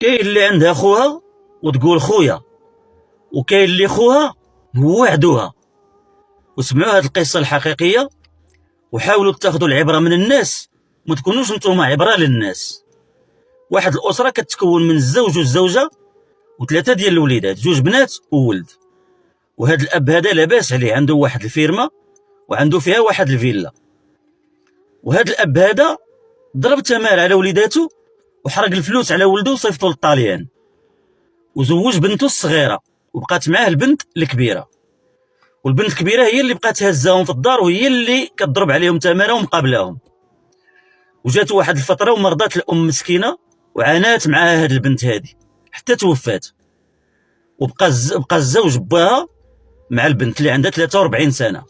كاين اللي عندها خوها وتقول خويا، وكاين اللي خوها هو عدوها. وسمعوا هذه القصه الحقيقيه وحاولوا تاخذوا العبره من الناس، ما تكونوش نتوما عبره للناس. واحد الاسره كتكون من الزوج والزوجه وثلاثه ديال الوليدات، جوج بنات وولد. وهذا الاب هذا لاباس عليه، عنده واحد الفيرما وعنده فيها واحد الفيلا. وهذا الاب هذا ضرب تمار على وليداته وحرق الفلوس على ولده وصيفطو للطاليان، وزوج بنته الصغيره وبقات معاه البنت الكبيره. والبنت الكبيره هي اللي بقات هزاهم في الدار وهي اللي كتضرب عليهم تماره ومقابلاهم. وجات واحد الفتره ومرضات الام مسكينه وعانات معها هذه البنت هذه حتى توفات. وبقى الزوج باها مع البنت اللي عندها 43 سنه،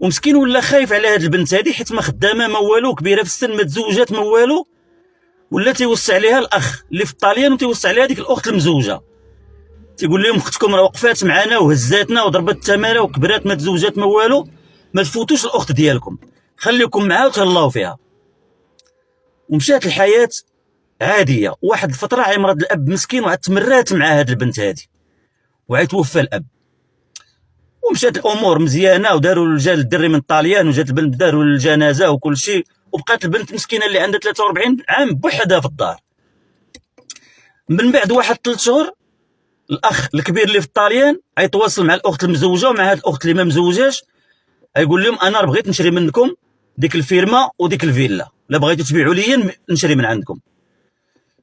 ومسكين ولا خايف على هذه البنت هذه حيت ما خدامه ما والو، كبيره في السن، ما تزوجات ما والو، ولا تيوسع عليها الاخ اللي في الطاليان وتيوسع عليها ديك الاخت المزوجه، تيقول لهم اختكم راه وقفات معنا وهزاتنا وضربت التماره وكبرات، ما تزوجات ما والو، ما تفوتوش الاخت ديالكم، خليكم معها وتهلاو فيها. ومشات الحياه عاديه. واحد الفتره عمرض الاب مسكين وعاد تمرات مع هذه البنت هذه وعاد توفى الاب، ومشات الامور مزيانه وداروا الرجال الدري من الطاليان وجات البنت داروا الجنازه وكل شيء، وبقات البنت مسكينه اللي عندها 43 عام بوحدها في الدار. من بعد واحد 3 شهور الاخ الكبير اللي في الطاليان غيتواصل مع الاخت المزوجه ومع هذه الاخت اللي ما مزوجاش، غيقول لهم انا بغيت نشري منكم ديك الفيرما وديك الفيلا، لا بغيتوا تبيعوا لي نشري من عندكم.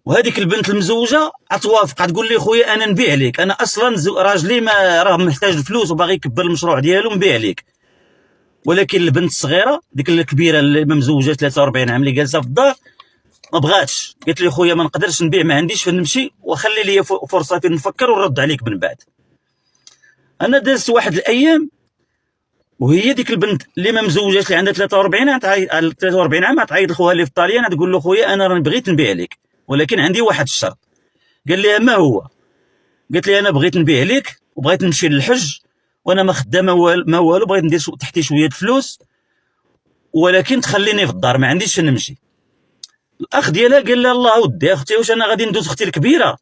وهذيك البنت المزوجه غتوافق، تقول لي خويا انا نبيع لك، انا اصلا راجلي ما راه محتاج الفلوس وباغي يكبر المشروع ديالو، نبيع لك. ولكن البنت الصغيره ديك الكبيره اللي ما مزوجه 43 عام اللي جالسه في الدار ما بغاتش، قالت لي خويا ما نقدرش نبيع، ما عنديش فين نمشي، وخلي لي فرصه فين نفكر ونرد عليك من بعد. انا دازت واحد الايام وهي ديك البنت اللي ما مزوجاش اللي عندها 43 عام تعيط لخوها اللي في الطاليان تقول له خويا انا راني بغيت نبيع لك ولكن عندي واحد الشرط. قال لها ما هو؟ قالت لي انا بغيت نبيع لك وبغيت نمشي للحج وانا ما خدامه ما والو، بغيت ندير تحتي شويه الفلوس ولكن تخليني في الدار ما عنديش فين نمشي. الاخ ديالها قال لها الله ودي اختي واش انا غادي ندوز اختي الكبيره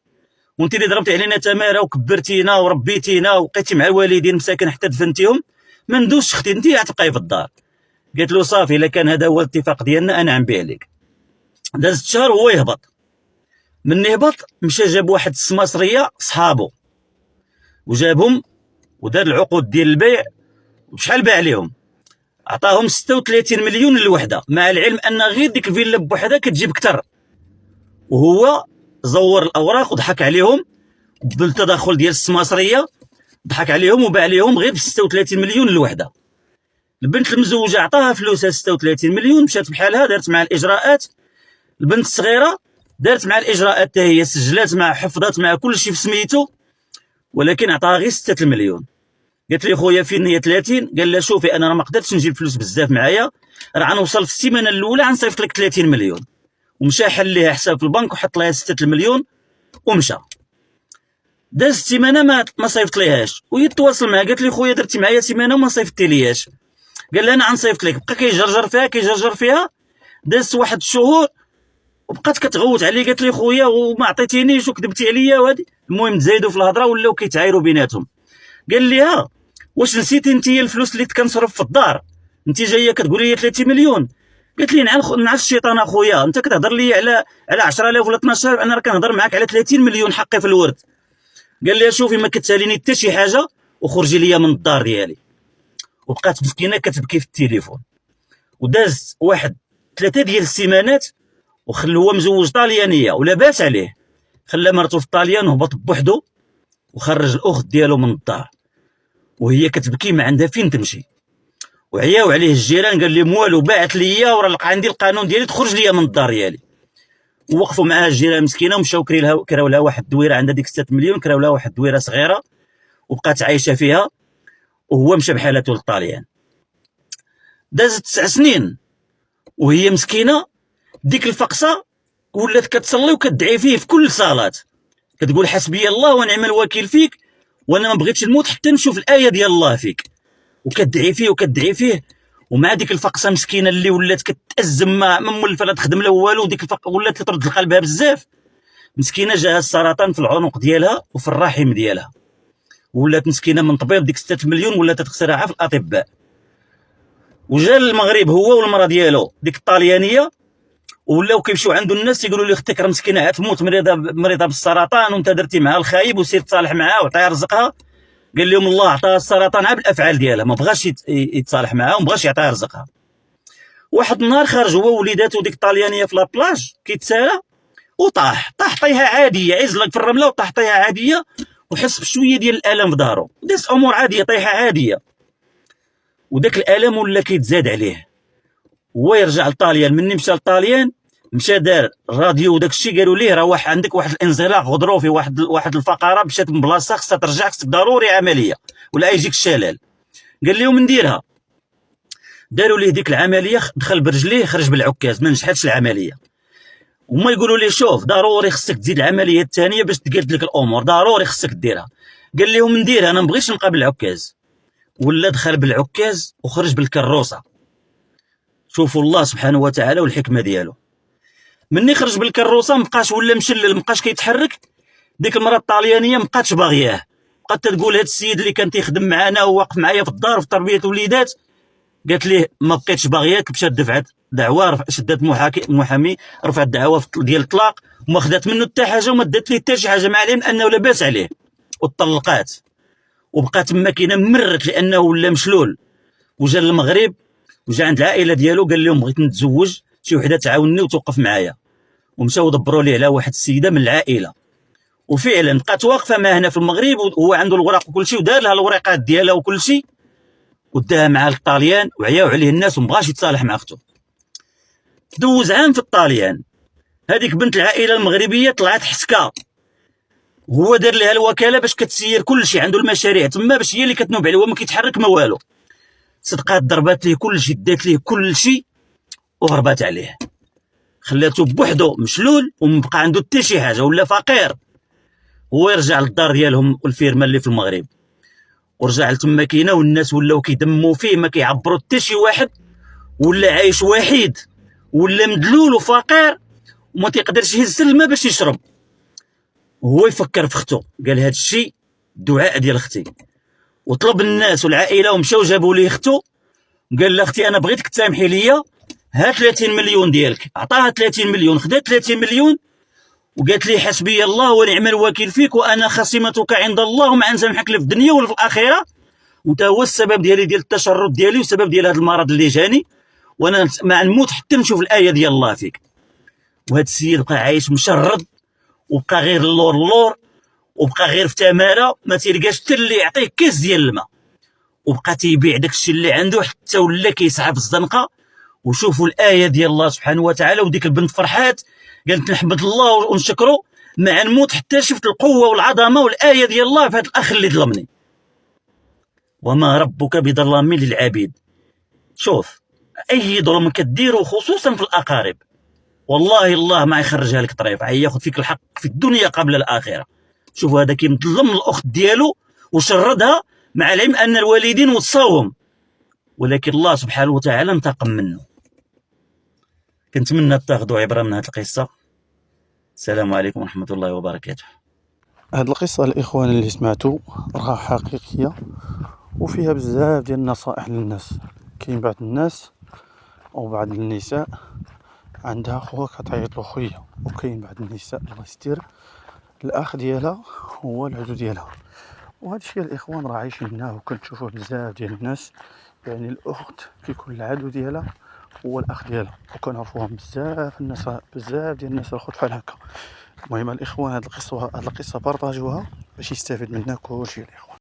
وانت اللي ضربتي علينا تماره وكبرتينا وربيتينا وبقيتي مع الوالدين مساكن حتى دفنتيهم، ما ندوزش اختي انت غتبقاي في الدار. قالت له صافي الا كان هذا هو الاتفاق ديالنا انا غنبيع لك. دازت شهر وهو يهبط، من يهبط مشى جاب واحد السماسريه صحابو وجابهم ودار العقود ديال البيع، وشحال باع عليهم؟ عطاهم 36 مليون للوحده، مع العلم ان غير ديك الفيلا بوحدها كتجيب اكثر. وهو زور الاوراق وضحك عليهم بالتدخل ديال السماسريه، ضحك عليهم وباع عليهم غير ب 36 مليون للوحده. البنت المزوجه عطاها فلوسها 36 مليون، مشات بحالها دارت مع الاجراءات. البنت الصغيره دارت مع الاجراءات حتى هي، سجلات مع حفظات مع كل شيء في سميتو، ولكن عطاها غير 6 المليون. قالت لي خويا فين هي 30؟ قال لها شوفي انا ما قدرتش نجيب فلوس بزاف معايا، راه غنوصل في السيمانه الاولى غنصيفط لك 30 مليون. ومشى حل ليها حساب في البنك وحط لها 6 المليون ومشى. داز السيمانه ما صيفط ليهاش، وهي تواصل معها قالت لي خويا درتي معايا سيمانه وما صيفطتي لياش. قال لها انا غنصيفط لك. بقى كيجرجر فيها دازت واحد الشهور وبقات كتغوت عليه، قالت لي خويا وما عطيتينيش وكذبتي عليا وهادي. المهم تزايدوا في الهضره ولاو كيتعايروا بيناتهم. قال لها واش نسيتي انت الفلوس اللي كنصرف في الدار؟ انت جايه كتقولي لي 30 مليون. قالت لي نعس الشيطان اخويا، انت كتهضر لي على 10,000 ولا 12,000، انا راه كنهضر معاك على 30 مليون حقي في الورث. قال لي شوفي ما كتساليني حتى شي حاجه وخرجي ليا من الدار ديالي. وبقات مسكينه كتبكي في التليفون. وداز واحد 3 ديال السيمانات هو مزوج طاليانيه ولاباس عليه، خلى مرته في الطاليان وهبط بوحدو وخرج الاخت ديالو من الدار وهي كتبكي ما عندها فين تمشي. وعياو عليه الجيران، قال لهم والو باعت ليا وراه عندي القانون ديالي تخرج ليا من الدار ديالي. ووقفوا معها الجيران مسكينه ومشاو كراو لها واحد الدويره عندها ديك 6 مليون، كراو لها واحد الدويره صغيره وبقات عايشه فيها، وهو مشى بحالته للطاليان. دازت 9 سنين وهي مسكينه ديك الفقصه ولات كتصلي وكتدعي فيه في كل صلاه، كتقول حسبي الله ونعم الوكيل فيك وانا ما بغيتش نموت حتى نشوف الايه ديال الله فيك، وكتدعي فيه. ومع ديك الفقصه مسكينه اللي ولات كتأزم ما مولفه لا تخدم لا والو، ديك الفقصه ولات ترد لقلبها بزاف، مسكينه جاها السرطان في العنق ديالها وفي الرحم ديالها، ولات مسكينه من طبيب ديك 6 مليون ولات تخسرها في الاطباء. وجا للمغرب هو والمراه ديالو ديك الطاليانيه، ولاو كيمشيو عنده الناس تيقولوا لي اختك راه مسكينه عتموت مريضه بالسرطان وانت درتي معها الخايب وسير تصالح معها وعطيها رزقها. قال لهم الله عطاها السرطان عا بالافعال ديالها، ما بغاش يتصالح معها وما بغاش يعطيها رزقها. واحد النهار خرج هو ووليداتو ديك الطاليانيه في لابلاج كيتسالى وطاح طيحه عاديه، عزلك في الرمله وطاح طيحه عاديه وحس بشويه ديال الالم في ظهره، داز امور عاديه طيحه عاديه. وداك الالم ولا كيتزاد عليه، هو يرجع لطاليان. مني مشى لطاليان مشى دار الراديو وداك الشيء، قالوا ليه راه عندك واحد الانزلاق غضروفي، واحد الفقره مشات من بلاصه خصها ترجع، خصك ضروري عمليه ولا يجيك الشلل. قال لهم نديرها، داروا ليه ديك العمليه، دخل برجليه خرج بالعكاز، ما نجحتش العمليه. وما يقولوا لي شوف ضروري خصك تزيد العمليه الثانيه باش تقاد لك الامور، ضروري خصك ديرها. قال لهم نديرها، انا ما بغيتش نبقى بالعكاز. ولا دخل بالعكاز وخرج بالكروسه. شوفوا الله سبحانه وتعالى والحكمه ديالو. مني خرج بالكروسه مابقاش ولا مشلل، مابقاش كيتحرك. ديك المراه الطاليانيه مابقاتش باغياه، بقات تقول هذا السيد اللي كان تيخدم معنا وواقف معايا في الدار في تربيه الوليدات، قالت ليه ما بقيتش باغياك. مشات دفعت دعوه، شدات محامي، رفعت دعوه ديال الطلاق وما خدات منه حتى حاجه وما دات ليه حتى شي حاجه، مع العلم انه لاباس عليه، وطلقات. وبقى تما كاينه ممرت لانه ولا مشلول. وجا للمغرب وجا عند العائله ديالو، قال لهم بغيت نتزوج، شي وحده تعاونني وتوقف معايا. ومشاو دبروا ليه على واحد السيده من العائله، وفعلا بقات واقفه معاه هنا في المغرب، وهو عنده الوراق وكل شيء، ودار لها الورقات ديالها وكل شيء، وداها مع الطاليان وعياو عليه الناس ومبغاش يتصالح مع اخته. دوز عام في الطاليان، هذيك بنت العائله المغربيه طلعت حسكه، وهو دار لها الوكاله باش كتسير كل شيء، عنده المشاريع تما باش هي اللي كتنوب عليه، هو ما كيتحرك ما والو. صدقات ضربات ليه كل شيء، دات ليه كل شيء وهربات عليه، خلاته بوحدو مشلول ومبقى عنده حتى شي حاجه، ولا فقير. هو يرجع للدار ديالهم والفيرما اللي في المغرب، ورجع لتما كاينه، والناس ولاو كيدموا فيه، ما كيعبروا حتى شي واحد، ولا عايش وحيد، ولا مدلول وفقير وما تيقدرش يهز الماء باش يشرب. وهو يفكر في اختو، قال هذا الشيء دعاء ديال اختي، وطلب الناس والعائله ومشاو جابوا ليه اختو. قال لها اختي انا بغيتك تسامحي ليا، ها 30 مليون ديالك. عطاها 30 مليون، خدات 30 مليون وقالت لي حسبي الله ونعم الوكيل فيك، وانا خصيمتك عند الله وما نسامحك لا في الدنيا ولا في الاخره، وانت هو السبب ديالي ديال التشرد ديالي وسبب ديال هذا المرض اللي جاني، وانا ما نموت حتى نشوف الايه ديال الله فيك. وهذا السيد بقى عايش مشرد، وبقى غير اللور، وبقى غير في تماره، ما تيلقاش حتى اللي يعطيه كاس ديال الماء، وبقى تيبيع داكشي اللي عنده حتى ولا كيسعى في الزنقه. وشوفوا الايه ديال الله سبحانه وتعالى. وديك البنت فرحات، قالت نحمد الله ونشكره، ما نموت حتى شفت القوه والعظمه والايه ديال الله في هذا الاخ اللي ظلمني. وما ربك بظلام للعبيد. شوف اي ظلم كديرو خصوصا في الاقارب، والله الله ما يخرجها لك طريف، ياخذ فيك الحق في الدنيا قبل الاخره. شوفوا هذا كيظلم الاخت ديالو وشردها، مع العلم ان الوالدين وصاوهم، ولكن الله سبحانه وتعالى انتقم منه. كنتمنى تاخذوا عبره من هذه القصه. السلام عليكم ورحمه الله وبركاته. هاد القصة الإخوان اللي سمعتو راها حقيقية وفيها بزاف ديال النصائح للناس. كاين بعض الناس أو بعض النساء عندها خوها كتعيط له خويا، وكاين بعض النساء الله يستر الأخ ديالها هو العدو ديالها. وهذا الشيء الإخوان راه عايشينه وكنشوفوه بزاف ديال الناس، يعني الأخت كيكون العدو ديالها هو الأخ ديالها، وكنعرفوهم بزاف الناس، بزاف ديال الناس الخوت بحال هكا. المهم الاخوان هاد القصه بارطاجوها باش يستافد منها كلشي الاخوان.